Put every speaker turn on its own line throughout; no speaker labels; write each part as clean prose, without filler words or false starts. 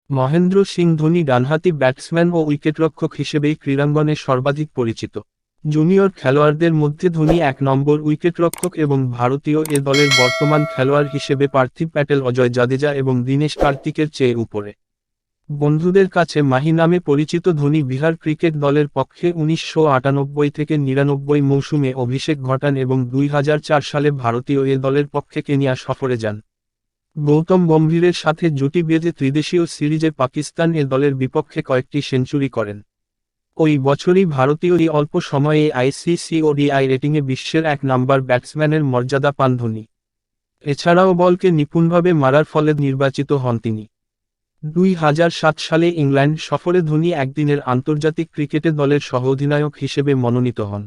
মহেন্দ্র সিং ধোনি ডানহাতি ব্যাটসম্যান ও উইকেটরক্ষক হিসেবেই ক্রীড়াঙ্গনে সর্বাধিক পরিচিত। জুনিয়র খেলোয়াড়দের মধ্যে ধোনি ১ নম্বর উইকেটরক্ষক এবং ভারতীয় এ দলের বর্তমান খেলোয়াড় হিসেবে পার্থিব প্যাটেল, অজয় জাদেজা এবং দীনেশ কার্তিকের চেয়ে উপরে। বন্ধুদের কাছে মাহি নামে পরিচিত ধোনি বিহার ক্রিকেট দলের পক্ষে ১৯৯৮ থেকে ৯৯ মৌসুমে অভিষেক ঘটান এবং ২০০৪ সালে ভারতীয় এ দলের পক্ষে কেনিয়া সফরে যান। গৌতম গম্ভীরের সাথে জুটি বেঁধে ত্রিদেশীয় সিরিজে পাকিস্তান এ দলের বিপক্ষে কয়েকটি সেঞ্চুরি করেন। ওই বছরই ভারতীয় এই অল্প সময়ে আইসিসি ওডিআই রেটিংয়ে বিশ্বের ১ নম্বর ব্যাটসম্যানের মর্যাদা পান ধোনি। এছাড়াও বলকে নিপুণভাবে মারার ফলে নির্বাচিত হন তিনি। ২০০৭ সালে ইংল্যান্ড সফরে ধোনি একদিনের আন্তর্জাতিক ক্রিকেটে দলের সহ-অধিনায়ক হিসেবে মনোনীত হন।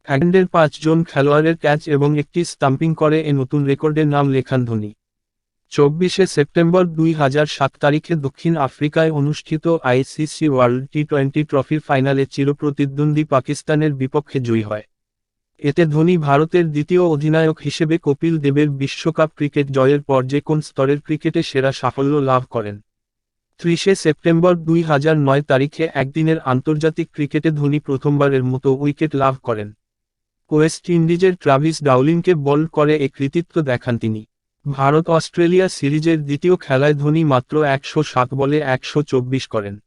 ইংল্যান্ডের ৫ জন খেলোয়াড়ের ক্যাচ এবং একটি স্টাম্পিং করে এ নতুন রেকর্ডের নাম লেখান ধোনি। ২৪শে সেপ্টেম্বর ২০০৭ তারিখে দক্ষিণ আফ্রিকায় অনুষ্ঠিত আইসিসি ওয়ার্ল্ড টি-২০ ট্রফির ফাইনালে চিরপ্রতিদ্বন্দ্বী পাকিস্তানের বিপক্ষে জয়ী হয়। এতে ধোনি ভারতের দ্বিতীয় অধিনায়ক হিসেবে কপিল দেবের বিশ্বকাপ ক্রিকেট জয়ের পর যে কোন স্তরের ক্রিকেটে সেরা সাফল্য লাভ করেন। ৩০শে সেপ্টেম্বর ২০০৯ তারিখে একদিনের আন্তর্জাতিক ক্রিকেটে ধোনি প্রথমবারের মতো উইকেট লাভ করেন। ওয়েস্ট ইন্ডিজের ট্রাভিস ডাউলিংকে বোল্ড করে এ কৃতিত্ব দেখান তিনি। ভারত অস্ট্রেলিয়া সিরিজের দ্বিতীয় খেলায় ধোনি মাত্র ১০৭ বলে ১২৪ করেন।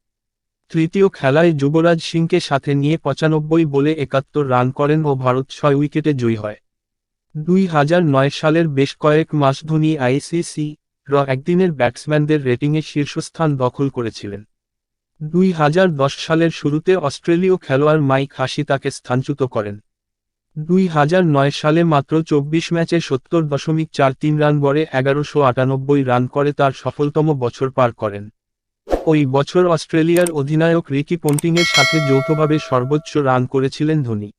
তৃতীয় খেলায় যুবরাজ সিংকে সাথে নিয়ে ৯৫ বলে ৭১ রান করেন ও ভারত ৬ উইকেটে জয়ী হয়। ২০০৯ সালের বেশ কয়েক মাস ধোনি আইসিসি একদিনের ব্যাটসম্যানদের রেটিংয়ে শীর্ষস্থান দখল করেছিলেন। ২০১০ সালের শুরুতে অস্ট্রেলীয় খেলোয়াড় মাইক হাসি তাকে স্থানচ্যুত করেন। ২০০৯ সালে মাত্র ২৪ ম্যাচে ৭০.৪৩ রান গড়ে ১১৯৮ রান করে তার সফলতম বছর পার করেন। ওই বছর অস্ট্রেলিয়ার অধিনায়ক রিকি পন্টিংয়ের সাথে যৌথভাবে সর্বোচ্চ রান করেছিলেন ধোনি।